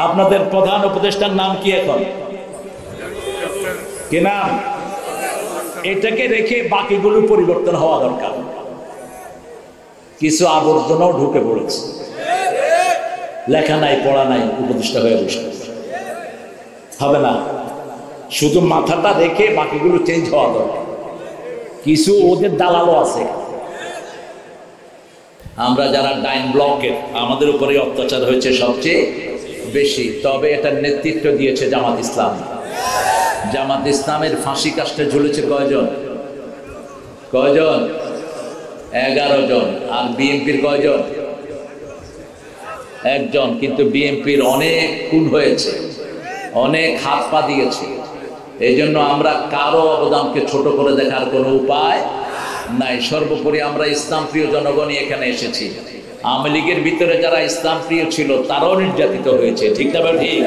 আপনাদের প্রধান উপদেষ্টার নাম কি এখন? কি নাম? এটাকে রেখে বাকিগুলো পরিবর্তন হওয়া দরকার। কিছু আবর্জনাও ঢুকে পড়েছে, লেখা নাই পড়া নাই, উপদেষ্টা হয়ে বসে হবে না। শুধু মাথাটা রেখে বাকিগুলো চেঞ্জ হওয়া দরকার। কিছু ওদের দালালও আছে। আমরা যারা ডাইন ব্লকের, আমাদের উপরে অত্যাচার হয়েছে সবচেয়ে বেশি। তবে এটার নেতৃত্ব দিয়েছে জামাত ইসলাম। জামাত ইসলামের ফাঁসি কাস্টে ঝুলেছে কয়জন? 11 জন। আর বিএনপির কয়জন? 1 জন। কিন্তু বিএনপির অনেক খুন হয়েছে, অনেক হাত পা দিয়েছে। এই জন্য আমরা কারো অবদানকে ছোট করে দেখার কোনো উপায় নাই। সর্বোপরি আমরা ইসলাম প্রিয় জনগণই এখানে এসেছি। আওয়ামী লীগের ভিতরে যারা ইসলাম প্রিয় ছিল তারাও নির্যাতিত হয়েছে, ঠিক না ঠিক?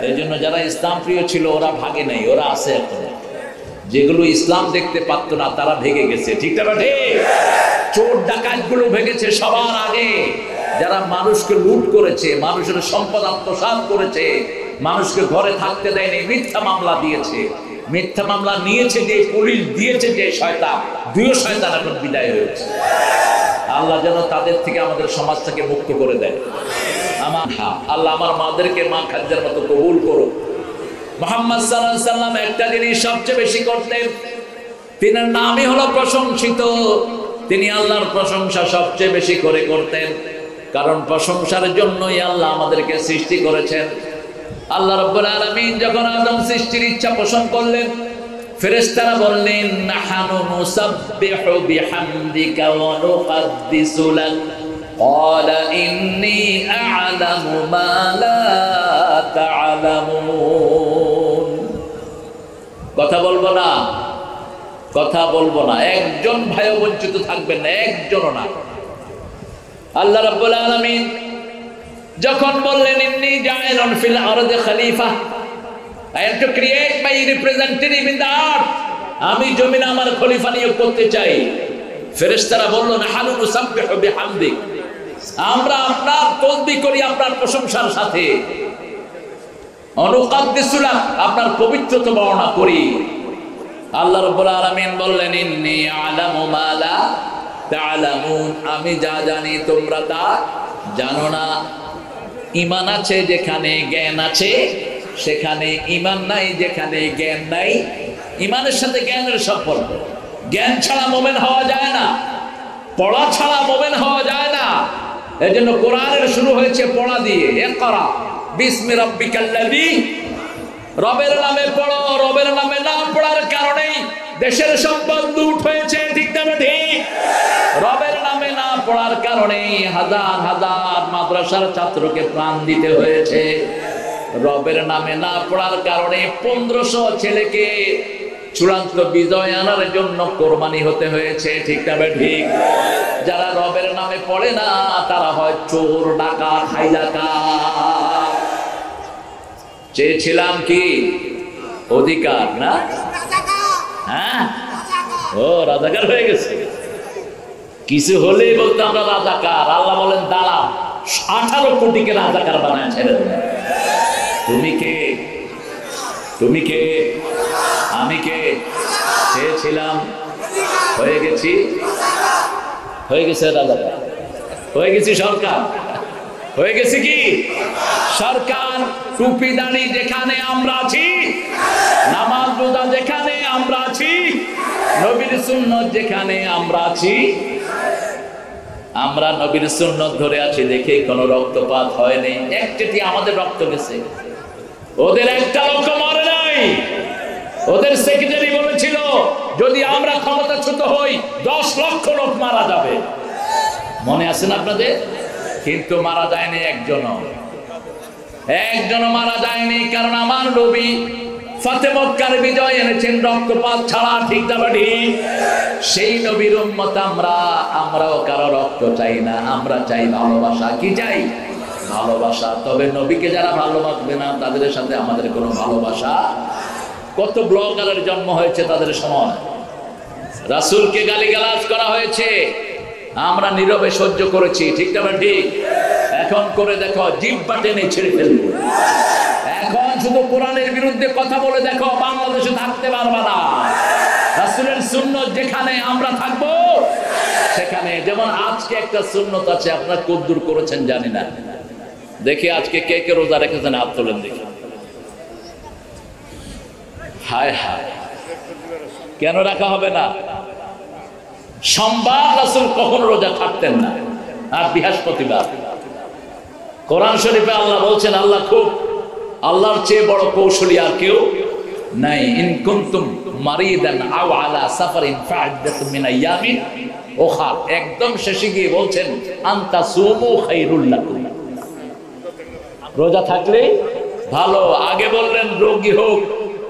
এই জন্য যারা ইসলাম প্রিয় ছিল ওরা ভাগে নাই, ওরা আছে এখন। যেগুলো ইসলাম দেখতে পারতো না তারা ভেগে গেছে, ঠিক না ঠিক? চোর ডাকাত গুলো ভেগেছে সবার আগে। যারা মানুষকে লুট করেছে, মানুষের সম্পদ আত্মসাৎ করেছে, মানুষকে ঘরে থাকতে দেয়নি, মিথ্যা মামলা দিয়েছে, মিথ্যা মামলা নিয়েছে যে পুলিশ দিয়েছে যে শয়তান, 2 শয়তান এখন বিদায় হয়েছে। আল্লাহ যেন তাদের থেকে আমাদের সমাজ থেকে মুক্ত করে দেয়। আল্লাহ আমার মাদেরকে মা খাদ্যের মতো কবুল করো। মুহাম্মদ সাল্লাল্লাহু আলাইহি সাল্লাম একটা জিনিস সবচেয়ে বেশি করতেন, তিনার নামই হলো প্রশংসিত। তিনি আল্লাহর প্রশংসা সবচেয়ে বেশি করে করতেন, কারণ প্রশংসার জন্যই আল্লাহ আমাদেরকে সৃষ্টি করেছেন। আল্লাহ রাব্বুল আলামিন যখন আদম সৃষ্টির ইচ্ছা পোষণ করলেন, ফেরেশতারা বললেন নাহানু নুসাব্বিহু বিহামদিকা ওয়া নুকাদ্দিসু লাক ক্বালা ইন্নী আ'লামু মা লা তা'লামুন। কথা বলবো না, কথা বলবো না। একজন ভাইও বঞ্চিত থাকবেন না, একজনও না। আল্লাহ রাব্বুল আলামিন যখন বললেন ইন্নী জাইলুন ফিল আরদি খলিফা, I am to create my representative in the earth, আমি জমিনে আমার খলিফা নিয়োগ করতে চাই। ফেরেশতারা বলল নাহানু নুসাব্বিহু বিহামদিক, আমরা আপনার তসবিহ করি আপনার প্রশংসার সাথে, অনুকাদ্দিসু লাক, আপনার পবিত্রতা বর্ণনা করি। আল্লাহ রাব্বুল আলামিন বললেন ইন্নী আ'লামু মা লা তা'লামুন, আমি যা জানি তোমরা তা জানো না। ঈমান আছে যেখানে জ্ঞান আছে সেখানে ঈমান নাই, যেখানে জ্ঞান নাই। ঈমানের সাথে জ্ঞানের সম্পর্ক। জ্ঞান ছাড়া মুমিন হওয়া যায় না, পড়া ছাড়া মুমিন হওয়া যায় না। এজন্য কোরআনের শুরু হয়েছে পড়া দিয়ে, ইকরা বিসমি রাব্বিকাল্লাযী, রবের নামে পড়ো। রবের নামে না পড়ার কারণেই দেশের সম্পদ লুট হয়েছে, ঠিক না ঠিক? রবের নামে না পড়ার কারণে হাজার হাজার মাদ্রাসার ছাত্রকে প্রাণ দিতে হয়েছে। রবের নামে না পড়ার কারণে 1500 ছেলেকে চূড়ান্ত বিজয় আনার জন্য কোরবানি হতে হয়েছে, ঠিক না ঠিক? যারা রবের নামে পড়ে না তারা হয় চোর, ডাকাত, হাইজাকার। চেয়েছিলাম কি অধিকার না? হ্যাঁ, ও রাজাকার হয়ে গেছে। কিছু হলেই বলতে আমরা রাজাকার। আল্লাহ বলেন দাঁড়া, 18 কোটিকে রাজাকার বানায় ছেড়ে দেন। তুমি কে? তুমি কে? আমি কে? চেয়েছিলাম, হয়ে গেছি, হয়ে গেছে রাজাকার, হয়ে গেছি সরকার, হয়ে গেছে কি সরকার। টুপি দাড়ি যেখানে আমরা আছি, নামাজ রোজা যেখানে আমরা আছি, নবীর সুন্নাত যেখানে আমরা আছি, আমরা নবীর সুন্নাত ধরে আছি দেখে কোনো রক্তপাত হয়নি। একটি আমাদের রক্ত গেছে, ওদের একটা লোক মরে নাই। ওদের সেক্রেটারি বলেছিল যদি আমরা ক্ষমতাচ্যুত হই 10 লক্ষ লোক মারা যাবে, মনে আছে না আপনাদের? কিন্তু মারা যায়নি একজনও মারা যায়নি। কারণ আমার নবী ফাতে মক্কার বিজয় এনেছেন রক্তপাত ছাড়া, ঠিক না ঠিক? সেই নবীর উম্মত আমরাও কারো রক্ত চাই না, আমরা চাই ভালোবাসা। কি চাই? ভালোবাসা। তবে নবীকে যারা ভালোবাসবে না তাদের সাথে আমাদের কোনো ভালোবাসা। কত ব্লগারের জন্ম হয়েছে তাদের সময়, রাসূলকে গালিগালাজ করা হয়েছে, আমরা নীরবে সহ্য করেছি, ঠিক না ঠিক? এখন করে দেখো, জিহ্বা টেনে ছেড়ে ফেলবো। এখন শুধু কোরআনের বিরুদ্ধে কথা বলে দেখো, বাংলাদেশে থাকতে পারবা না। রাসূলের সুন্নাত যেখানে আমরা থাকবো সেখানে। যেমন আজকে একটা সুন্নাত আছে, আপনারা কদ্দুর করেছেন জানি না, দেখি আজকে কে কে রোজা রেখেছেন, হাত তোলেন দেখি। হায় হায়, কেন রাখা হবে না? সোমবার রাসূল কখনো রোজা থাকতেন না, আর বৃহস্পতিবার। কোরআন শরীফে আল্লাহ বলছেন, আল্লাহ খুব, আল্লাহর চেয়ে বড় কৌশলী আর কেউ নাই। ইন কুনতুম মারিদান আও আলা সাফারিন ফা'iদ্দাতুম মিন আইয়ামিন উখরা। একদম শেষে গিয়ে বলছেন আনতা সুমু খায়রুল লাকুম। রোজা থাকলে ভালো। আগে বললেন রোগী হোক,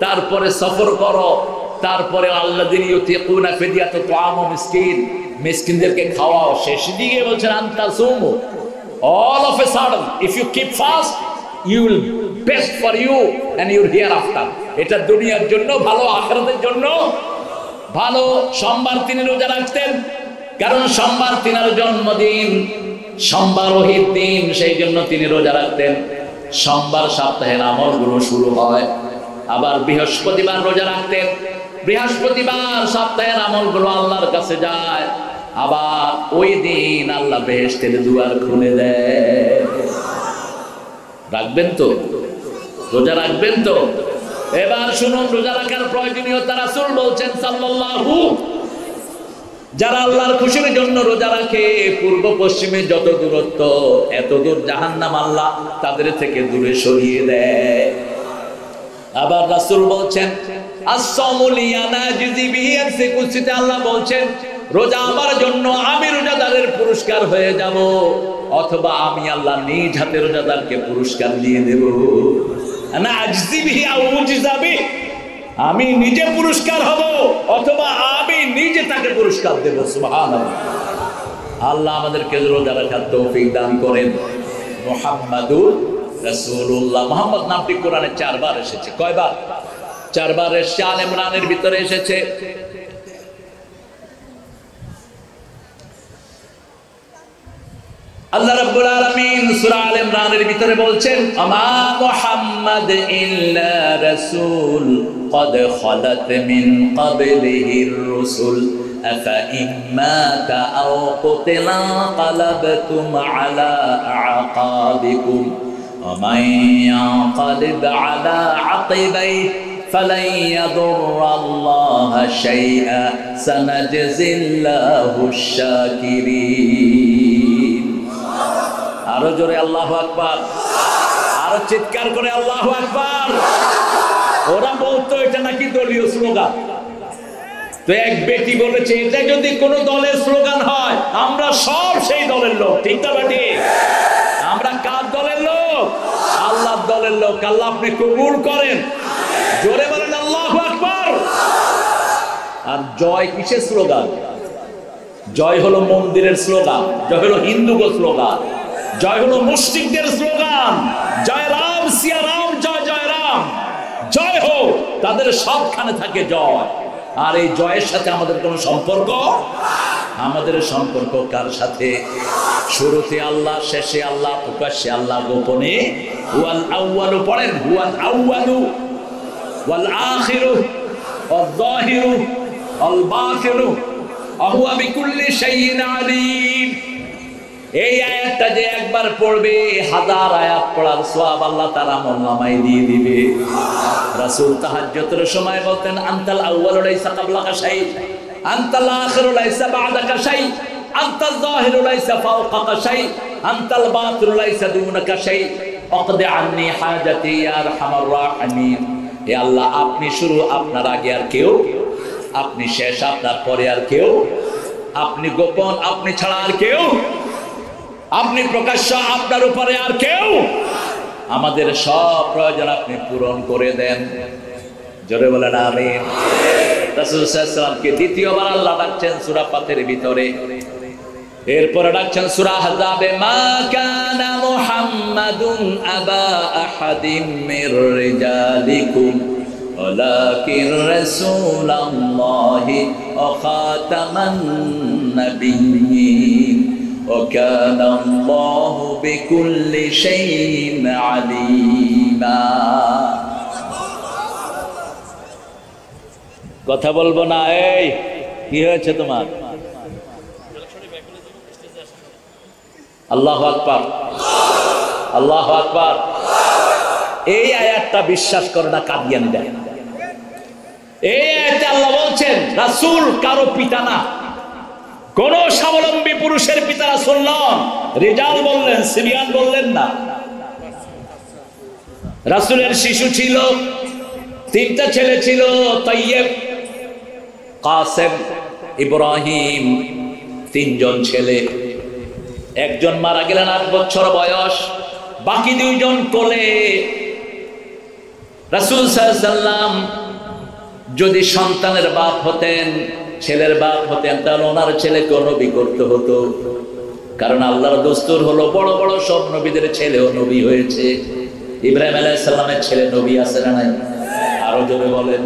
তারপরে সফর করো, তারপরে আল্লাযিনা ইউতিকুনা ফিদিয়াতু তুআমু মিসকিন, মিসকিনদেরকে খাওয়াও। শেষ দিকে বলছেন আনতা সুমু। All of a sudden, if you keep fast, you will best for you and your hereafter. এটা দুনিয়ার জন্য ভালো, আখিরাতের জন্য ভালো। সোমবার তিনি রোজা রাখতেন, কারণ সোমবার তিনার জন্মদিন, সোমবার ওহির দিন, সেই জন্য তিনি রোজা রাখতেন। সোমবার সপ্তাহের আমলগুলো শুরু হয়। আবার বৃহস্পতিবার রোজা রাখতেন, বৃহস্পতিবার সপ্তাহের আমলগুলো আল্লাহর কাছে যায়। আবার ওই দিন আল্লাহ বেহেশতের দুয়ার খুলে দেয়। রাখবেন তো? রোজা রাখবেন তো? এবার শুনুন রোজা রাখার প্রয়োজনীয়তা। রাসূল বলছেন সাল্লাল্লাহু, যারা আল্লাহর খুশির জন্য রোজা রাখে, পূর্ব পশ্চিমে যত দূরত্ব, এত দূর জাহান্নাম আল্লাহ তাদের থেকে দূরে সরিয়ে দেয়। আবার রাসূল বলছেন as-sawmu liana ajzi bihi, কুরসিতে আল্লাহ বলছেন রোজা আমার জন্য, আমি রোজাদারের পুরস্কার হয়ে যাব, অথবা আমি আল্লাহ নিজ হাতে রোজাদারকে পুরস্কার দিয়ে দেব। না আজজি বিহি আও উজজা বিহি, আমি নিজে পুরস্কার হব অথবা আমি নিজে তাকে পুরস্কার দেব। সুবহানাল্লাহ। আল্লাহ আমাদেরকে রোজা রাখার তৌফিক দান করেন। মুহাম্মাদুর রাসূলুল্লাহ, মুহাম্মদ নামটি কোরআনে 4 বার এসেছে। কয়বার? 4 বার এসেছে। আলে ইমরানের ভিতরে এসেছে। আল্লাহ রাব্বুল আলামিন সূরা আলে ইমরানের ভিতরে বলছেন, আমা মুহাম্মাদ ইল্লা রাসূল قد خلت من قبله الرسل أفإن مات أو قتل انقلبتم على أعقابكم ومن ينقلب على عقبيه فلن يضر الله شيئا سنجزي الله الشاكرين। আরো জোরে আল্লাহু আকবার, আরো চিৎকার করে আল্লাহু আকবার। ওরা বলতো এটা নাকি দলীয় স্লোগান। তো এক ব্যক্তি বলেছে এটা যদি কোন দলের স্লোগান হয়, আমরা সব সেই দলের লোক। ঠিক না বেটি? আমরা কার দলের লোক? আল্লাহর দলের লোক। আল্লাহ আপনি কবুল করেন। জোরে বলেন আল্লাহু আকবার। আর জয় কিসের স্লোগান? জয় হলো মন্দিরের স্লোগান, জয় হলো হিন্দুগো স্লোগান, জয় হলো মুশরিকদের স্লোগান। জয় রাম, সিয়া রাম, জয় জয় রাম, জয় হোক। তাদের সবখানে থাকে জয়। আর এই জয়ের সাথে আমাদের কোনো সম্পর্ক? আমাদের সম্পর্ক কার সাথে? শুরুতে আল্লাহ, শেষে আল্লাহ, প্রকাশ্যে আল্লাহ, গোপনে হুয়াল আউয়ালু। পড়েন হুয়াল আউয়ালু ওয়াল আখিরু ওয়াল যাহিরু ওয়াল বাতিনু ওয়া হুয়া বিকুল্লি শাইইন আলীম। এই আয়াতটা যে একবার পড়বে, 1000 আয়াত পড়ার সওয়াব আল্লাহ তাআলা আমলনামায় দিয়ে দিবে। রাসূল তাহাজ্জুদের সময় বলতেন, আনতাল আউয়ালু লাইসা ক্বাবলাকা শাই, আনতাল আখিরু লাইসা বা'দাকা শাই, আনতাল যাহিরু লাইসা ফাওকাকা শাই, আনতাল বাতিনু লাইসা দুনাকা শাই, আকদি আন্নী হাজাতি ইয়া আরহামার রাহিমিন। হে আল্লাহ, আপনি শুরু, আপনার আগে আর কেউ, আপনি শেষ, আপনার পরে আর কেউ, আপনি গোপন, আপনি ছাড়া আর কেউ, আপনি প্রকাশ্য, আপনার উপরে আর কেউ। আমাদের সব প্রয়োজন আপনি পূরণ করে দেন। জোরে বলেন আমিন। রাসূল সাল্লাল্লাহু আলাইহি ওয়াসাল্লামকে দ্বিতীয়বার আল্লাহ ডাকছেন সূরা ফাতিরের ভিতরে। এরপরে ডাকছেন সূরা আহজাবে, মা কানা মুহাম্মাদুন আবা আহাদিম মির রিজালিকুম ওয়ালাকিন রাসূলুল্লাহি ওয়া খাতামান নাবিয়্যিন وكان الله بكل شيء عليما। কথা বলবো না? এই কি হয়েছে তোমার? আল্লাহু আকবার, আল্লাহু আকবার। এই আয়াতটা বিশ্বাস করে না কাদিয়ানীরা। এই আয়াতে আল্লাহ বলছেন রাসূল কারো পিতা না, কোন স্বাবলম্বী পুরুষের পিতা রাসূল নন। রিজাল বললেন, সিবিয়ান বললেন না। রাসূলের শিশু ছিল, 3টা ছেলে ছিল, তাইয়েব, কাসেম, ইব্রাহিম, 3 জন ছেলে। একজন মারা গেলেন 8 বছর বয়স, বাকি 2 জন কোলে। রাসূল সাল্লাল্লাহু আলাইহি সাল্লাম যদি সন্তানের বাপ হতেন, ছেলের বাপ হতেন, তাহলে ওনার ছেলেকে নবী করতে হতো। কারণ আল্লাহর দস্তুর হলো বড় বড় সব নবীদের ছেলেও নবী হয়েছে। ইব্রাহিম আলাইহিস সালামের ছেলে নবী আছে না নাই? আরো জোরে বলেন,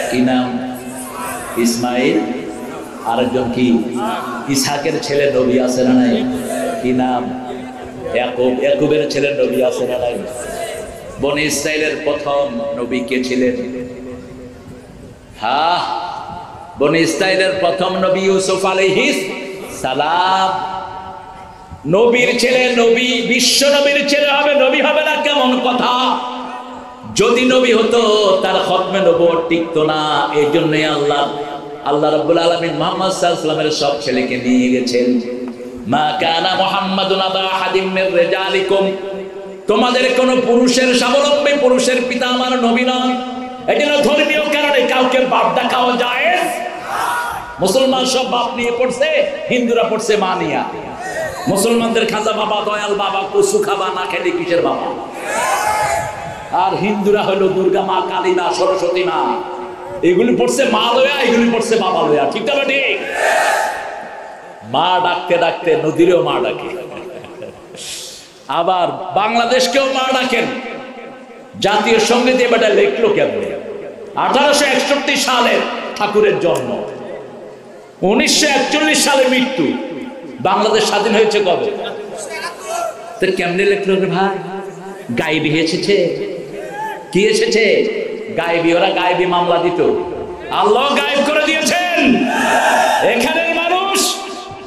কি নাম? ইসমাইল। আরেকজন কি? ইসহাকের ছেলে নবী আছে না নাই? কি নাম? ইয়াকুব। ইয়াকুবের ছেলে নবী আছে না নাই? বনি ইসরাইলের প্রথম নবী কে ছিলেন? হ্যাঁ, বনি ইসরাইলের প্রথম নবী ইউসুফ আলাইহিস সালাম। নবীর ছেলে নবী, বিশ্ব নবীর ছেলে হবে, নবী হবে না? কেমন কথা! যদি নবী হতো তার খতমে নবুয়ত টিকতো না। এই জন্যই আল্লাহ রাব্বুল আলামিন মুহাম্মদ সাল্লাল্লাহু আলাইহি ওয়াসাল্লামের সব ছেলেকে নিয়ে গেছেন। মা কানা মুহাম্মাদুন আবা আহাদিম মির রিজালিকুম, তোমাদের কোন পুরুষের স্বাবলম্বী পুরুষের পিতা আমার নবী নন। এজন্য ধর্মীয় কারণে কাউকে বাপ ডাকাও জায়েজ। মুসলমান সব বাপ নিয়ে পড়ছে, হিন্দুরা পড়ছে মা নিয়া। মুসলমানদের খাজা বাবা, দয়াল বাবা, কচু খাবা না খেলে কিসের বাবা? আর হিন্দুরা হলো দুর্গা মা, কালী মা, সরস্বতী মা। এগুলি পড়ছে মা লয়া, এগুলি পড়ছে বাবা লয়া। ঠিক না ঠিক? মা ডাকতে ডাকতে নদীরেও মা ডাকে, আবার বাংলাদেশকেও মা ডাকেন। জাতীয় সঙ্গীত এবারটা লেখলো কেমন? 1861 সালে ঠাকুরের জন্ম, 1941 সালে মৃত্যু। বাংলাদেশ স্বাধীন হয়েছে কবে? তো কেমনে লেখলো রে ভাই? গায়েবী এসেছে। কি এসেছে? গায়েবী। ওরা গায়েবী মামলা দিত, আল্লাহ গায়েব করে দিয়েছেন। এখানের মানুষ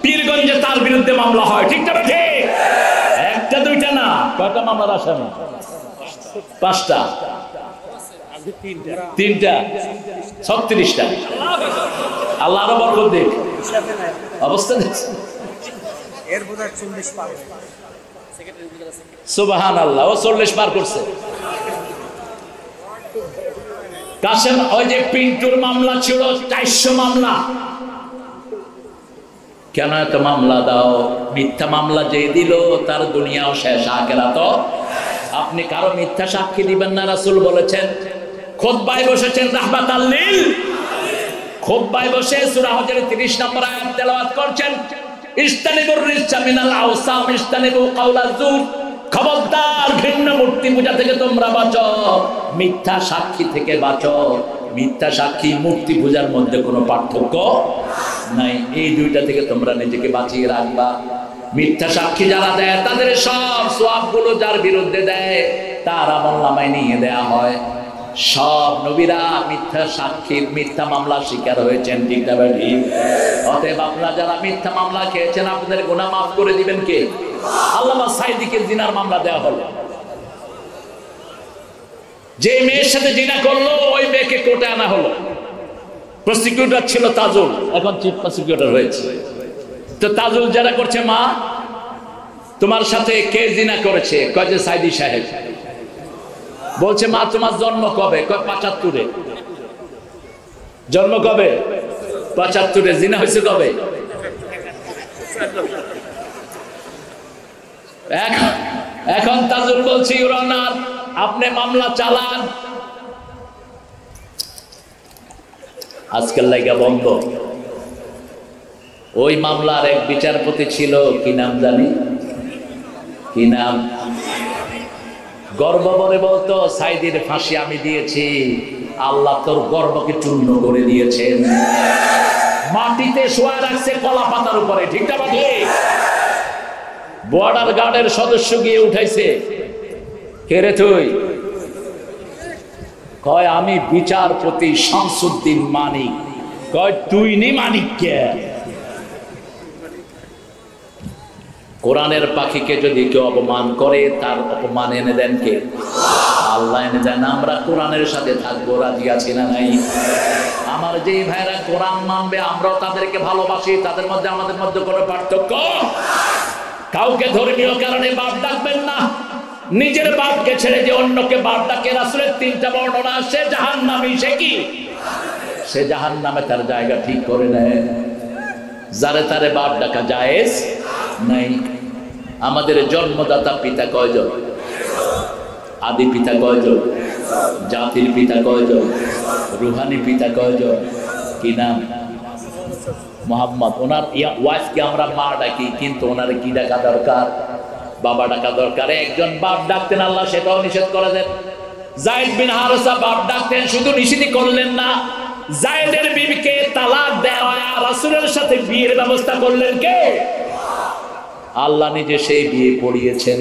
পীরগঞ্জে তার বিরুদ্ধে মামলা হয়। ঠিক না ঠিক? 1টা 2টা না, কয়টা মামলার আসামি? 5টা, 3টা, 36টা। আল্লাহ আরো বরকত দিক। অবস্থা দেখছেন? সুবহানাল্লাহ, ও 40 পার করছে। কাসেম, ওই যে পিন্টুর মামলা ছিল 400 মামলা। কেন এত মামলা দাও? মিথ্যা মামলা যে দিল তার দুনিয়াও শেষ, আখিরাতও। আপনি কারো মিথ্যা সাক্ষী দিবেন না। রাসূল বলেছেন, খুতবায় বসেছেন রাহমাতাল লিল, খুতবায় বসে সূরা হজের 30 নম্বর আয়াত তেলাওয়াত করছেন, ইস্তানিবুর রিজসা মিনাল আওসাম ইস্তানিবু কাওলাজ জুর। খবরদার, ঘৃণ্য মূর্তি পূজা থেকে তোমরা বাঁচো, মিথ্যা সাক্ষী থেকে বাঁচো। মিথ্যা সাক্ষী, মূর্তি পূজার মধ্যে কোনো পার্থক্য নাই। এই 2টা থেকে তোমরা নিজেকে বাঁচিয়ে রাখবা। মিথ্যা সাক্ষী যারা দেয় তাদের সব সওয়াবগুলো যার বিরুদ্ধে দেয় তার আমলনামায় নিয়ে দেয়া হয়। সব নবীরা মিথ্যা সাক্ষীর, মিথ্যা মামলা শিকার হয়েছেন। ঠিক না ভাই? অতএব আপনারা যারা মিথ্যা মামলা খেয়েছেন, আপনাদের গুনাহ মাফ করে দিবেন কে? আল্লামা সাইদিকে জিনার মামলা দেওয়া হলো। যে মেয়ের সাথে জিনা করলো ওই মেয়েকে কোর্টে আনা হলো। প্রসিকিউটর ছিল তাজুল, এখন চিফ প্রসিকিউটর হয়েছে। তো তাজুল যারা করছে, মা তোমার সাথে কে জিনা করেছে? কয় যে সাইদি সাহেব। বলছে, মা তোমার জন্ম কবে? কয় 75-এ। জন্ম কবে? 75-এ। জিনা হয়েছে কবে? এখন তাজুল বলছে, ইউর অনার, আপনি মামলা চালান। আজকাল লাগা বন্ধ। ওই মামলার এক বিচারপতি ছিল, কি নাম জানি, কি নাম? গর্ব করে বলতো, সাইদির ফাঁসি আমি দিয়েছি, আল্লাহ তোর গর্বকে চূর্ণ করে দিয়েছেন। মাটিতে শোয়া রাখছে কলা পাতার উপরে। ঠিক না ঠিক? বর্ডার গার্ডের সদস্য গিয়ে উঠাইছে, কে রে তুই? কয় আমি বিচারপতি শামসুদ্দিন মানিক। কয় তুই নি মানিক কে? কোরআনের পাখিকে যদি কেউ অপমান করে তার অপমান এনে দেন কে? আল্লাহ এনে দেন। আমরা কোরআনের সাথে থাকবো, রাজি আছি না নাই? আমার যে ভাইরা কোরআন মানবে আমরাও তাদেরকে ভালোবাসি, তাদের মধ্যে আমাদের মধ্যে কোনো পার্থক্য। কাউকে ধর্মীয় কারণে বাপ ডাকবেন না। নিজের বাপকে ছেড়ে যে অন্যকে বাপ ডাকে, রাসূলের 3টা বর্ণনা, সে জাহান্নামী। সে কি? সে জাহান্নামে তার জায়গা ঠিক করে নেয়। যারে তারে বাপ ডাকা জায়েজ নাই। আমাদের জন্মদাতা পিতা কয়জন? আদি পিতা কয়জন? জাতির পিতা কয়জন? রুহানি পিতা কয়জন? কি নাম? মুহাম্মদ। ওনার ওয়াইফকে আমরা মা ডাকি, কিন্তু ওনারে কি ডাকা দরকার? বাবা ডাকা দরকার। একজন বাপ ডাকতেন, আল্লাহ সেটাও নিষেধ করে দেন। যায়েদ বিন হারেসা বাপ ডাকতেন, শুধু নিষেধই করলেন না, যায়েদের বিবিকে তালাক দেওয়া, রাসূলের সাথে বিয়ের ব্যবস্থা করলেন কে? আল্লাহ নিজে সেই বিয়ে পড়িয়েছেন।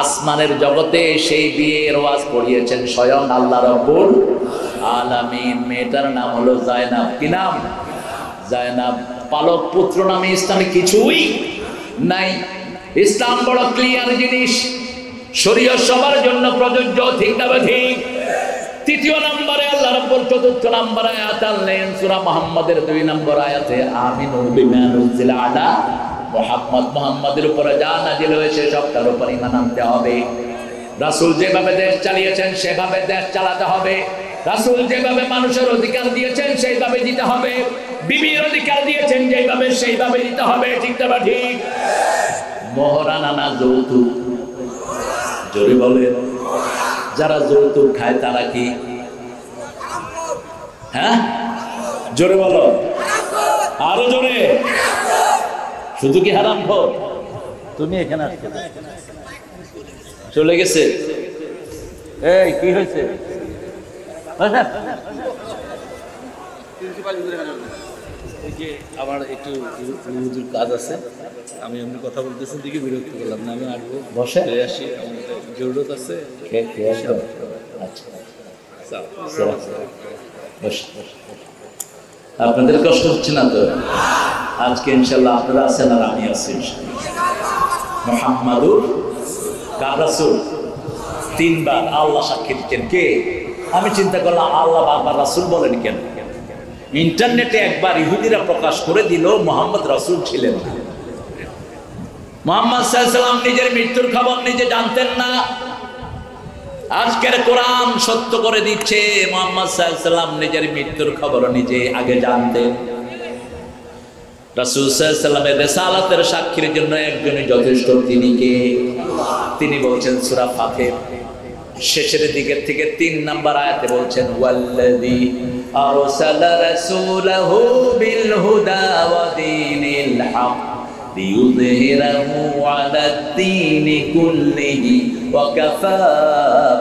আসমানের জগতে সেই বিয়ের ওয়াজ পড়িয়েছেন স্বয়ং আল্লাহ রাব্বুল আলামিন। মেয়েটার নাম হলো জায়নাব। কি নাম? জায়নাব। পালক পুত্র নামে ইসলামে কিছুই নাই। ইসলাম বড় ক্লিয়ার জিনিস, শরীয়ত সবার জন্য প্রযোজ্য, ঠিক না ঠিক? 3 নম্বরে আল্লাহ রাব্বুল 4 নম্বর আয়াত আনলেন সূরা মুহাম্মাদের 2 নম্বর আয়াতে, আমিনু বিমা নুজিলা আলা মুহাম্মদ। মুহাম্মাদের উপরে যা নাজিল হয়েছে সবটার উপর ঈমান আনতে হবে। রাসূল যেভাবে দেশ চালিয়েছেন সেভাবে দেশ চালাতে হবে। রাসূল যেভাবে মানুষের অধিকার দিয়েছেন সেইভাবে দিতে হবে। বিবির অধিকার দিয়েছেন যেভাবে সেইভাবে দিতে হবে, ঠিক না ঠিক? মোহরানা না যৌতুক? জোরে বলে। যারা যৌতুক খায় তারা কি? হ্যাঁ, জোরে বলো, আরো জোরে। শুধু কি হারাম খোর? তুমি এখানে আসছো, চলে গেছে। এই কি হয়েছে? আমার একটু কাজ আছে, আমি এমনি কথা বলতেছি দেখি বিরক্ত করলাম না, আমি আসবো, বসে আসি, আমার জরুরত আছে। আপনাদের কষ্ট হচ্ছে না তো? আজকে ইনশাল্লাহ আপনারা আছেন আর আমি আছি। মুহাম্মাদুর কার রাসূল? 3 বার আল্লাহ সাক্ষী দিচ্ছেন। কে? আমি চিন্তা করলাম আল্লাহ বারবার রাসূল বলেন কেন? ইন্টারনেটে একবার ইহুদিরা প্রকাশ করে দিল মুহাম্মদ রাসূল ছিলেন না। মুহাম্মদ সাল্লাল্লাহু আলাইহি ওয়াসাল্লাম নিজের মৃত্যুর খবর নিজে জানতেন না। আজকের কোরআন সত্য করে দিচ্ছে, মুহাম্মদ সাল্লাল্লাহু আলাইহি ওয়াসাল্লাম নিজের মৃত্যুর খবর নিজে আগে জানতেন। রাসূল সাল্লাল্লাহু আলাইহি ওয়াসাল্লামের রিসালাতের সাক্ষীর জন্য একজনই যথেষ্ট, তিনি কে? তিনি বলছেন সূরা ফাতির শেষের দিকের থেকে 3 নম্বর আয়াতে বলছেন, ওয়াল্লাযী আরসালা রাসূলাহু বিল হুদা ওয়া দীনিল হক লিইয়ুযহিরাহু আলাদ-দীনি কুল্লিহি ওয়া কাফা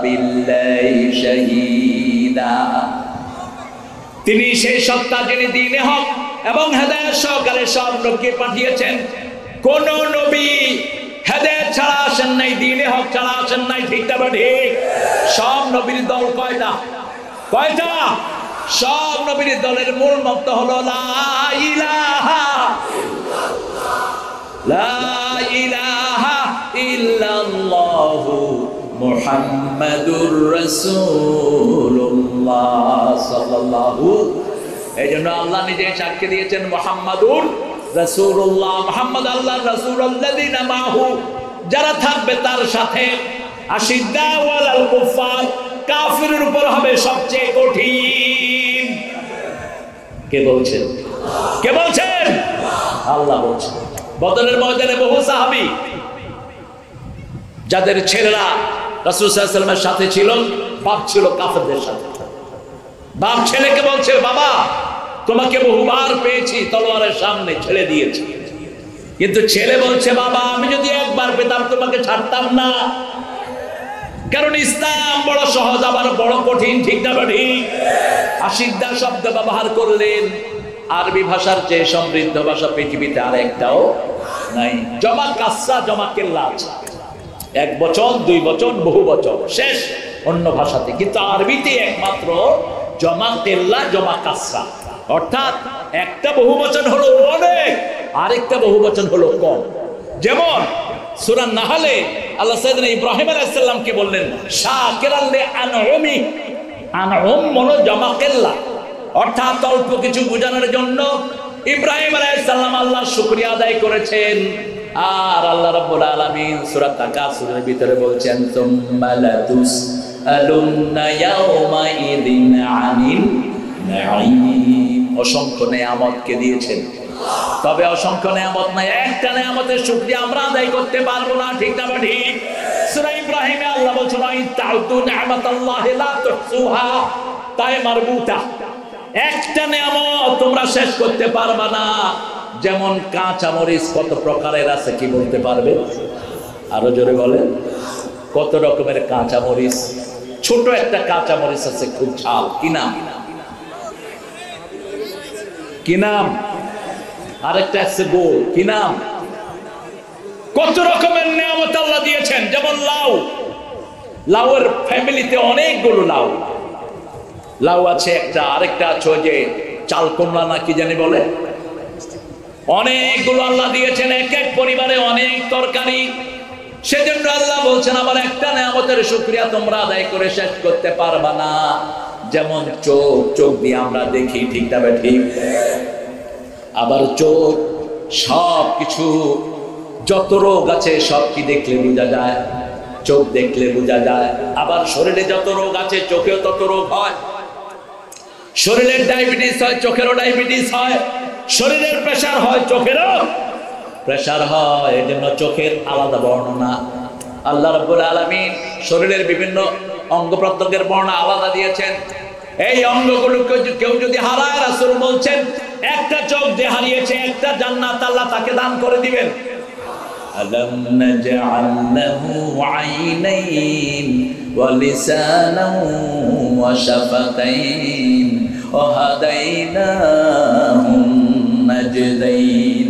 বিল্লাহি শাহীদা। তিনি সেই সত্তা যিনি দ্বীনে হক এবং হেদায়েত সহকারে সব লোককে পাঠিয়েছেন। কোন নবী হেদায়েত ছাড়া আসেন নাই, দ্বীনে হক ছাড়া আসেন নাই, ঠিক না ঠিক? সব নবীর দল কয়টা? কয়টা? সব নবীর দলের মূল মন্ত্র হলো লা ইলাহা ইল্লাল্লাহ, লা ইলাহা ইল্লাল্লাহু মুহাম্মাদুর রাসূলুল্লাহ সাল্লাল্লাহু। এইজন্য আল্লাহ নিজে সাক্ষ্য দিয়েছেন মুহাম্মাদুর রাসূলুল্লাহ। মুহাম্মদ আল্লাহর রাসূল, আল্লাযীনা মাহু, যারা থাকবে তার সাথে। আশিদ্দাউ আলাল কুফার, কাফিরের উপর হবে সবচেয়ে কঠিন। কে বলছেন? কে বলছেন? আল্লাহ বলছেন। বদরের ময়দানে বহু সাহাবী যাদের ছেলেরা রাসূল সাল্লাল্লাহু আলাইহি ওয়াসাল্লামের সাথে ছিল, বাপ ছিল কাফেরদের সাথে। বাপ ছেলেকে বলছে, বাবা তোমাকে বহুবার পেয়েছি, তলোয়ারের সামনে ছেড়ে দিয়েছি, কিন্তু ছেলে বলছে, বাবা আমি যদি একবার পেতাম তোমাকে ছাড়তাম না। কারণ ইসলাম বড় সহজ আবার বড় কঠিন, ঠিক না ঠিক? আশিদ্দা শব্দ ব্যবহার করলেন। আরবি ভাষার চেয়ে সমৃদ্ধ ভাষা পৃথিবীতে আর একটাও নাই। জমা কাসরা জমা কেল্লা আছে, এক বচন, দুই বচন, বহু বচন, শেষ অন্য ভাষাতে। কিন্তু আরবিতে একমাত্র জমা কেল্লা জমা কাসরা, অর্থাৎ একটা বহু বচন হলো অনেক, আরেকটা বহু বচন হলো কম। যেমন সূরা নাহলে আল্লাহ সাইয়েদনা ইব্রাহিম আলাইহিস সালামকে বললেন শাকিরান লিআনউমি, আনউম মানে জমা কেল্লা, অর্থাৎ অল্প কিছু বোঝানোর জন্য ইব্রাহিম আলাইহিস সালাম আল্লাহর শুকরিয়া আদায় করেছেন। আর আল্লাহ রাব্বুল আলামিন সূরা তাকাসুরের ভিতরে বলছেন সুম্মা লাতুসআলুন্না ইয়াওমা ইযিন আনিন নাঈম। অসংখ্য নেয়ামতকে দিয়েছেন, তবে অসংখ্য নেয়ামত নাই, একটা নেয়ামতের শুকরিয়া আমরা আদায় করতে পারবো না, ঠিক না ঠিক? সূরা ইব্রাহিমে আল্লাহ বলছেন আইতাউতু নি'মাতাল্লাহি লা তুহসুহা, তাই মারবুতা, একটা নেয়ামত তোমরা শেষ করতে পারবা না। যেমন কাঁচা মরিচ কত প্রকারের আছে, কি বলতে পারবে? আরো জোরে বলেন, কত রকমের কাঁচা মরিচ। ছোট একটা কাঁচা মরিচ আছে খুব ঝাল, কি নাম? কি নাম? আরেকটা আছে গোল, কি নাম? কত রকমের নিয়ামত আল্লাহ দিয়েছেন। যেমন লাউ, লাউয়ের ফ্যামিলিতে অনেকগুলো লাউ, লাউ আছে একটা, আরেকটা আছে ওই যে চাল কুমড়া না কি জানি বলে, অনেকগুলো আল্লাহ দিয়েছেন, এক এক পরিবারে অনেক তরকারি। সেজন্য আল্লাহ বলছেন আমার একটা নিয়ামতের শুকরিয়া তোমরা আদায় করে শেষ করতে পারবা না। যেমন চোখ, চোখ দিয়ে আমরা দেখি, ঠিক না ঠিক? আবার চোখ সব কিছু, যত রোগ আছে সব কি দেখলে বোঝা যায়, চোখ দেখলে বোঝা যায়। আবার শরীরে যত রোগ আছে চোখেও তত রোগ হয়। শরীরের ডায়াবেটিস হয়, চোখেরও ডায়াবেটিস হয়। শরীরের প্রেসার হয়, চোখেরও প্রেসার হয়। এর জন্য চোখের আলাদা বর্ণনা আল্লাহ রাব্বুল আলামিন শরীরের বিভিন্ন অঙ্গ প্রত্যঙ্গের বর্ণনা আলাদা দিয়েছেন। এই অঙ্গগুলোকে কেউ যদি হারায়, রাসূল বলছেন একটা চোখ যে হারিয়েছে একটা জান্নাত আল্লাহ তাকে দান করে দিবেন। আলাম নাজআল লাহু আইনাইন ওয়া লিসানান ওয়া শাফাতাইন ওয়া হাদাইনাহুন নাজদাইন।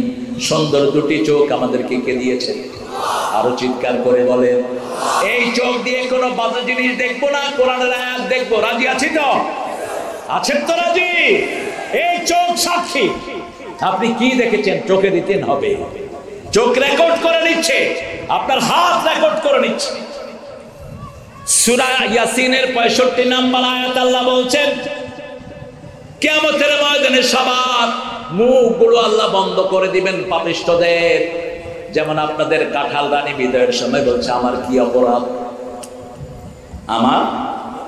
সুন্দর দুটি চোখ আমাদেরকে কে দিয়েছেন? আরো চিৎকার করে বলেন, এই চোখ দিয়ে কোনো বাজে জিনিস দেখবো না, কোরআনের আয়াত দেখবো। রাজি আছি তো? আছেন তো রাজি? এই চোখ সাক্ষী। আপনি কি দেখেছেন চোখে দিতেন হবে। চোখ রেকর্ড করে নিচ্ছে, আপনার হাত রেকর্ড করে নিচ্ছে। সূরা ইয়াসিনের 65 নম্বর আয়াত আল্লাহ বলছেন কিয়ামতের ময়দানে সবার মুখগুলো আল্লাহ বন্ধ করে দিবেন পাপিষ্ঠদের। যেমন আপনাদের কাঁঠাল রানী বিদায়ের সময় বলছে আমার কি অপরাধ, আমার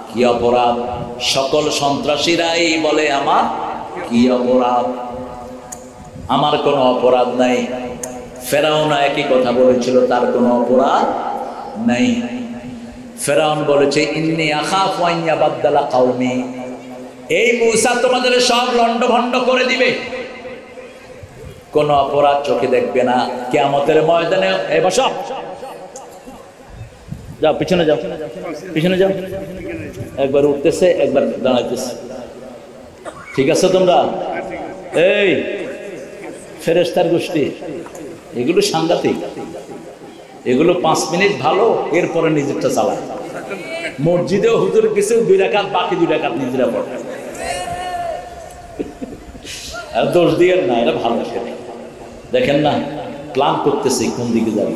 কি অপরাধ। সকল সন্ত্রাসীরাই বলে আমার কি অপরাধ, আমার কোনো অপরাধ নাই। ফেরাউন একই কথা বলেছিল, তার কোনো অপরাধ নাই। ফেরাউন বলেছে ইন্নী আখাফু আন ইয়াবাদদালা কওমি, এই মূসা তোমাদের সব লন্ডভন্ড করে দিবে। কোন অপরাধ চোখে দেখবে না। কিয়ামতের ময়দানে এই বসো, যাও পিছনে যাও, পিছনে যাও। একবার উঠতেছে, একবার দাঁড়াইতেছে, ঠিক আছে তোমরা? এই ফেরেশতার গোষ্ঠী, এগুলো সাংঘাতিক। এগুলো 5 মিনিট ভালো, এরপরে নিজেরটা চালায়। মসজিদেও হুজুর কিছু 2 রাকাত, বাকি 2 রাকাত নিজেরা পড়ে। আর দোষ দিয়ে না, এরা ভালো খেলে। দেখেন না প্ল্যান করতেছে কোন দিকে যাবে।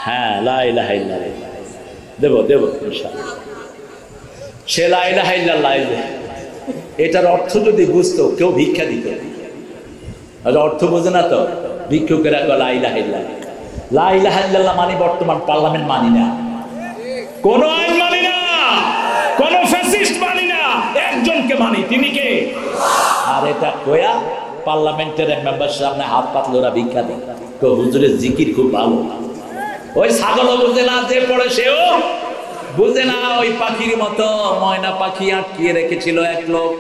হ্যাঁ লা ইলাহা ইল্লাল্লাহ দেব ইনশাআল্লাহ। সে লা ইলাহা ইল্লাল্লাহ, এটার অর্থ যদি বুঝতো কেউ ভিক্ষা দিত। অর্থ বোঝে না তো, ভিক্ষুকেরা লা ইলাহা ইল্লাল্লাহ। লা ইলাহা ইল্লাল্লাহ মানে বর্তমান পার্লামেন্ট মানি না, কোন আইন মানি না, কোন ফ্যাসিস্ট মানি না, একজনকে মানি, তিনি কে? আর এটা কয়া পার্লামেন্টের মেম্বার সামনে হাত পাতলে ওরা ভিক্ষা দেয়। তো হুজুরের জিকির খুব ভালো। ওই ছাগলও বুঝে না, যে পড়ে সেও বুঝে না। ওই পাখির মতো ময়না পাখি আটকিয়ে রেখেছিল এক লোক,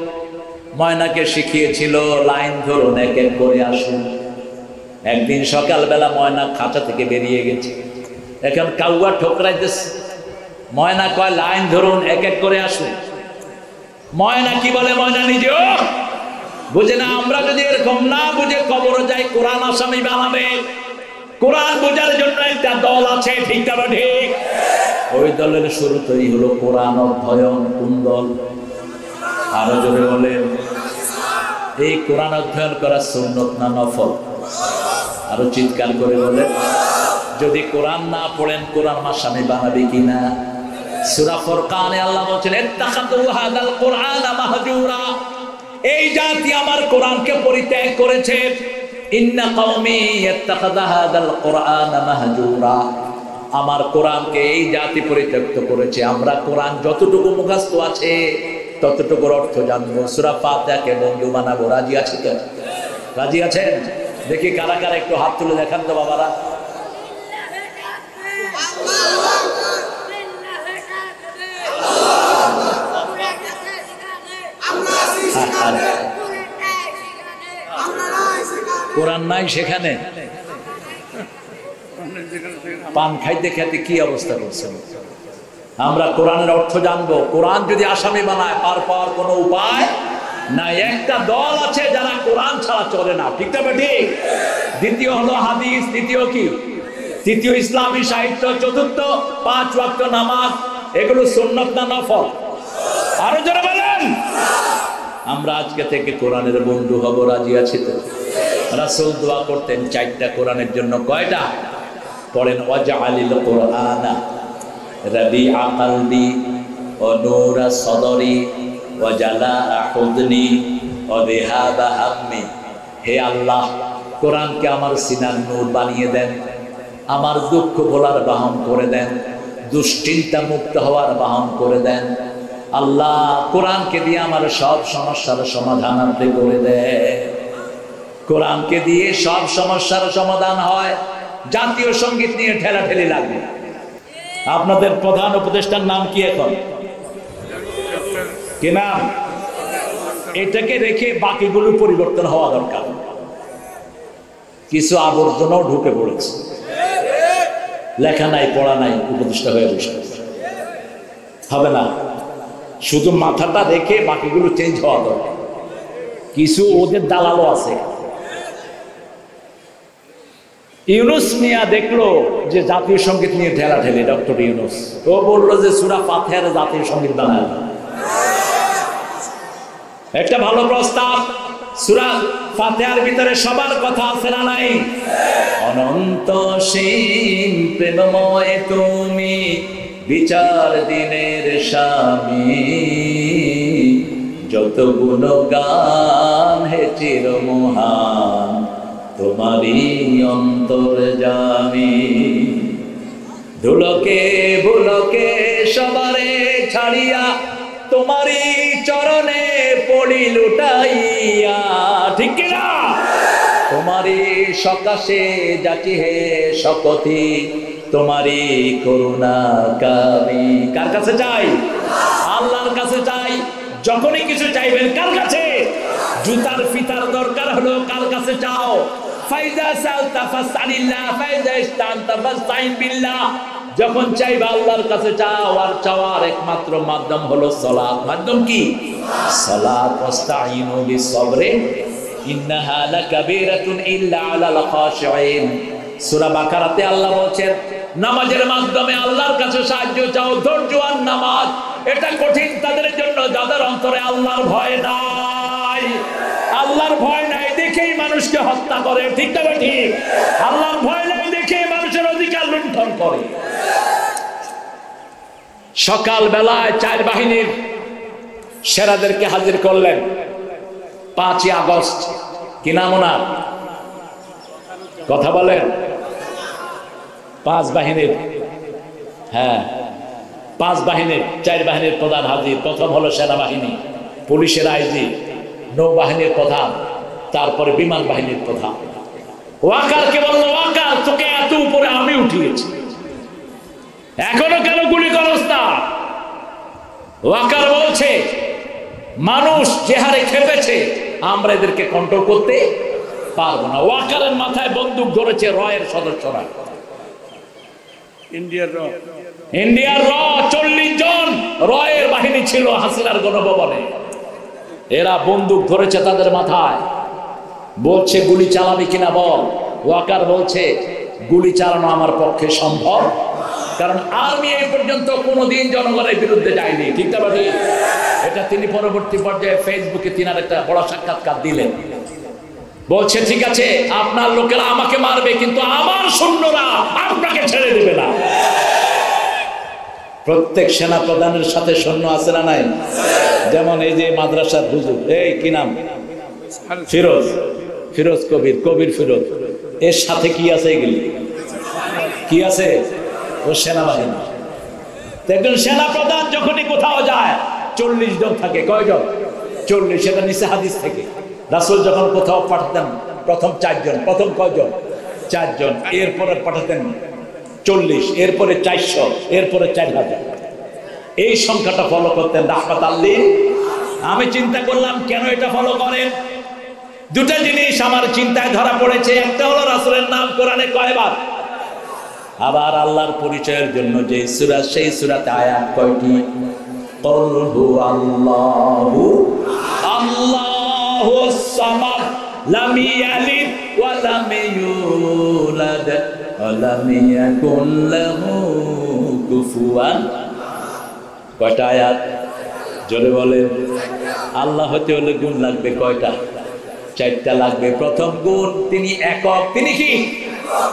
ময়নাকে শিখিয়েছিল লাইন ধরুন, এক এক করে আসুন। একদিন সকালবেলা ময়না খাঁচা থেকে বেরিয়ে গেছে, এখন কাউয়া ঠোকরাইতেছে। ময়না কয় লাইন ধরুন, এক এক করে আসুন। ময়না কি বলে? ময়না নিজেও বুঝে না। আমরা যদি এরকম না বুঝে কবরে যাই, কোরআন আসামি বানাবে। কোরআন বোঝার জন্য একটা দল আছে, ঠিক না ঠিক? ওই দলের শুরুতেই হলো কোরআন অধ্যয়ন। কোন দল? আরো জোরে বলেন। এই কোরআন অধ্যয়ন করা সুন্নত না নফল? আরো চিৎকার করে বলেন। যদি কোরআন না পড়েন কোরআন আসামি বানাবে কিনা? সূরা ফুরকানে আল্লাহ বলেন, ইত্তাখাযু হাযাল কুরআনা মাহজুরা, এই জাতি আমার কোরআনকে পরিত্যাগ করেছে। ইন্না কওমি ইত্তাখাযা হাযাল কুরআনা মাহজুরা, আমার কোরআনকে এই জাতি পরিত্যক্ত করেছে। আমরা কোরআন যতটুকু মুখস্থ আছে ততটুকুর অর্থ জানবো। সূরা ফাতিহাকে বন্ধু বানাবো। রাজি আছে তো? রাজি আছেন? দেখি কারা কারা একটু হাত তুলে দেখান তো বাবারা। কোরআন নাই সেখানে, পান খাইতে খাইতে কি অবস্থা করছেন। আমরা কোরআনের অর্থ জানবো। কোরআন যদি আসামি বানায় পার পাওয়ার কোনো উপায় নাই। একটা দল আছে যারা কোরআন ছাড়া চলে না, ঠিক না ঠিক? দ্বিতীয় হলো হাদিস, দ্বিতীয় কি? তৃতীয় ইসলামী সাহিত্য, চতুর্থ 5 ওয়াক্ত নামাজ। এগুলো সুন্নাত না নফল? আরো জোরে বলেন। আমরা আজকে থেকে কোরআনের বন্ধু হব। রাজি আছি তো? রাসূল দোয়া করতেন 4টা কোরআনের জন্য। কয়টা? পড়েন, ওয়াজআলিল কুরআনা রাবিআ কলবি ওয়া নূরা সদরি ওয়া জালাআ হুজনি ওয়া যিহাবা হাম্মি। হে আল্লাহ, কোরআনকে আমার সিনার নূর বানিয়ে দেন, আমার দুঃখ ভোলার বাহন করে দেন, দুশ্চিন্তা মুক্ত হওয়ার বাহন করে দেন। আল্লাহ, কোরআনকে দিয়ে আমার সব সমস্যার সমাধান আপনি করে দেন। কোরআনকে দিয়ে সব সমস্যার সমাধান হয়। জাতীয় সঙ্গীত নিয়ে ঠেলাঠেলি লাগবে। আপনাদের প্রধান উপদেষ্টার নাম কি এখন? কি নাম? এটাকে রেখে বাকিগুলো পরিবর্তন হওয়া দরকার। কিছু আবর্জনাও ঢুকে পড়েছে, লেখা নাই পড়া নাই, উপদেষ্টা হয়ে বসে হবে না। শুধু মাথাটা রেখে বাকিগুলো চেঞ্জ হওয়া দরকার। কিছু ওদের দালালও আছে। ইউনুস মিয়া দেখলো যে জাতীয় সঙ্গীত নিয়ে ঠেলাঠেলি, ডক্টর ইউনুস, ও বললো যে সূরা ফাতিহার জাতীয় সঙ্গীত বানায়। একটা ভালো প্রস্তাব। সূরা ফাতিহার ভিতরে সবার কথা আছে না নাই? অনন্ত সীম প্রেমময় তুমি, বিচার দিনের স্বামী, যত গুণগান হে চির মহান, তোমারই অন্তর্যামী। ধুলোকে ভুলোকে সবারে ছাড়িয়া, তোমারই চরণে পড়ি লুটাইয়া, ঠিক কিনা? তোমারই সকাশে যাচি হে শপথি, তোমারই করুণা কামি। কার কাছে চাই? আল্লাহর কাছে চাই। যখনই কিছু চাইবেন কার কাছে? জুতার ফিতার দরকার হলো কার কাছে চাও? ফাইজা সালতা ফাসআলিল্লাহ ফাইজা ইসতানতা ফাসতাইন বিল্লাহ। যখন চাইবা আল্লাহর কাছে চাও। আর চাওয়ার একমাত্র মাধ্যম হলো সালাত। মাধ্যম কি? সালাত। ওয়াস্তাইনু বিসসবরি ইন্নাহা লাকাবীরাতুন ইল্লা আলাল খাশিঈন। সূরা বাকারাতে আল্লাহ বলেন, নামাজের মাধ্যমে আল্লাহর কাছে সাহায্য চাও। ধৈর্যবান নামাজ, এটা কঠিন তাদের জন্য যাদের অন্তরে আল্লাহর ভয় নাই। আল্লাহর ভয় নাই দেখেই মানুষকে হত্যা করে, ঠিক না ঠিক? আল্লাহর ভয় নাই দেখেই মানুষের অধিকার লুণ্ঠন করে। সকাল বেলায় 4 বাহিনীর সেরাদেরকে হাজির করলেন 5ই আগস্ট। কি নাম ওনার? কথা বলেন। 5 বাহিনীর, হ্যাঁ 5 বাহিনীর 4 বাহিনীর প্রধান হাজির। প্রথম হলো সেনাবাহিনী, পুলিশের আইজি, নৌবাহিনীর প্রধান, তারপরে বিমান বাহিনীর প্রধান। ওয়াকারকে বলল, ওয়াকার তোকে এত উপরে আমি উঠিয়েছি, এখনো কেন গুলি করস না? ওয়াকার বলছে, মানুষ যে হারে খেপেছে আমরা এদেরকে কন্ট্রোল করতে পারবো না। ওয়াকারের মাথায় বন্দুক ধরেছে রয়ের সদস্যরা। ইন্ডিয়ার র 40 জন রয়ের বাহিনী ছিল হাসিনার গণভবনে। এরা বন্দুক ধরেছে তাদের মাথায়, বলছে গুলি চালাবি কিনা বল। ওয়াকার বলছে গুলি চালানো আমার পক্ষে সম্ভব, কারণ আর্মি এই পর্যন্ত কোনোদিন জনগণের বিরুদ্ধে যায়নি। ঠিক না ভাই? এটা তিনি পরবর্তী পর্যায়ে ফেসবুকে তিনার একটা বড় সাক্ষাৎকার দিলেন। বলছে ঠিক আছে আপনার লোকেরা আমাকে মারবে, কিন্তু আমার সৈন্যরা আপনাকে ছেড়ে দেবে না। প্রত্যেক সেনা প্রধানের সাথে সৈন্য আছে না নাই? যেমন এই যে মাদ্রাসার হুজুর, এই কি নাম, ফিরোজ, ফিরোজ কবির, কবির ফিরোজ, এর সাথে কি আছে? এগুলি কি আছে? ও সেনাবাহিনী। একজন সেনা প্রধান যখনই কোথাও যায় 40 জন থাকে। কয়জন? 40। সেটা নিচে হাদিস থেকে। রাসূল যখন কোথাও পাঠাতেন প্রথম 4 জন, প্রথম কয়জন? 4 জন, এরপরে পাঠাতেন 40, এরপরে 400, এরপরে 4000। এই সংখ্যাটা ফলো করতেন রাহমাতাল লিল। আমি চিন্তা করলাম কেন এটা ফলো করেন। দুটা জিনিস আমার চিন্তায় ধরা পড়েছে। একটা হলো রাসূলের নাম কোরআনে কয়বার, আবার আল্লাহর পরিচয়ের জন্য যে সূরা, সেই সূরাতে আয়াত কয়টি? কুল হুয়াল্লাহু আল্লাহুস সামাদ লাম ইয়ালিদ ওয়া লাম ইউলাদ ওয়া লাম ইয়াকুল লাহু কুফুয়ান। কয়টা আয়াত? জোরে বলেন। আল্লাহ হতে হলে গুণ লাগবে কয়টা? 4টা লাগবে। প্রথম গুণ তিনি একক, তিনি কি?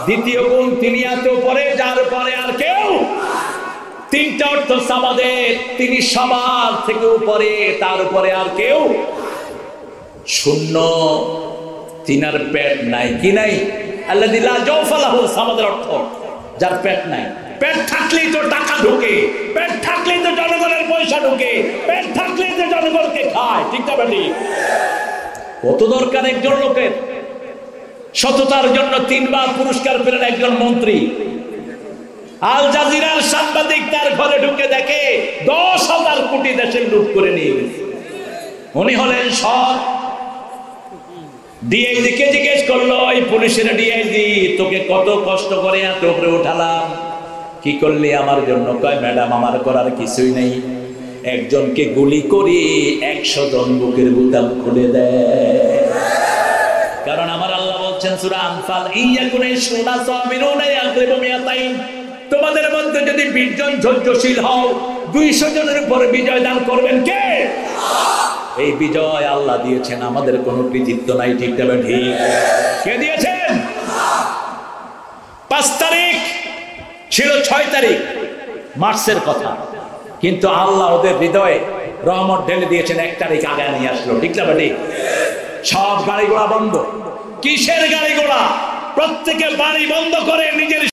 দ্বিতীয় গুণ তিনি এত উপরে, যার উপরে আর কেউ। 3টা অর্থ সামাদের, তিনি সবার থেকে উপরে, তার উপরে আর কেউ শূন্য। তিনার পেট নাই, কি নাই? আল্লাযী লা জাওফা লাহু, সামাদের অর্থ যার পেট নাই। পেট থাকলেই তো টাকা ঢোকে, পেট থাকলেই তো জনগণের পয়সা ঢোকে, পেট থাকলেই তো জনগণকে খায়। ঠিক না বেটি? কত দরকার একজন লোকের? সততার জন্য 3 বার পুরস্কার পেলেন একজন মন্ত্রী। আল জাজিরার সাংবাদিক তার ঘরে ঢুকে দেখে 10,000 কোটি দেশের লুট করে নিয়ে গেছে। উনি হলেন সৎ। ডিআইজি কে জিজ্ঞেস করলো, এই পুলিশের ডিআইজি, তোকে কত কষ্ট করে এত উপরে উঠালাম, কি করলি আমার জন্য? কয় ম্যাডাম আমার করার কিছুই নেই, একজনকে গুলি করি 100 জন বুকের বোতাম খুলে দেয়। কারণ আমার আল্লাহ বলছেন সূরা আনফাল, ইয়াকুনা শুনা সাবিরুনা ইয়াগলিবু মিয়াতাইন, তোমাদের মধ্যে যদি 20 জন ধৈর্যশীল হও 200 জনের উপর বিজয় দান করবেন কে? এই বিজয় আল্লাহ দিয়েছেন, আমাদের কোনো কৃতিত্ব নাই। ঠিক না ঠিক? কে দিয়েছেন? 5 তারিখ ছিল 6 তারিখ মার্চের কথা, কিন্তু আল্লাহ ওদের হৃদয়ে রহমত ঢেলে দিয়েছেন, 1 তারিখ আগে নিয়ে আসলো। ঠিক না ঠিক? সব গাড়ি ঘোড়া বন্ধ। কিসের গাড়ি ঘোড়া? প্রত্যেকে বাড়ি বন্ধ করে নিজের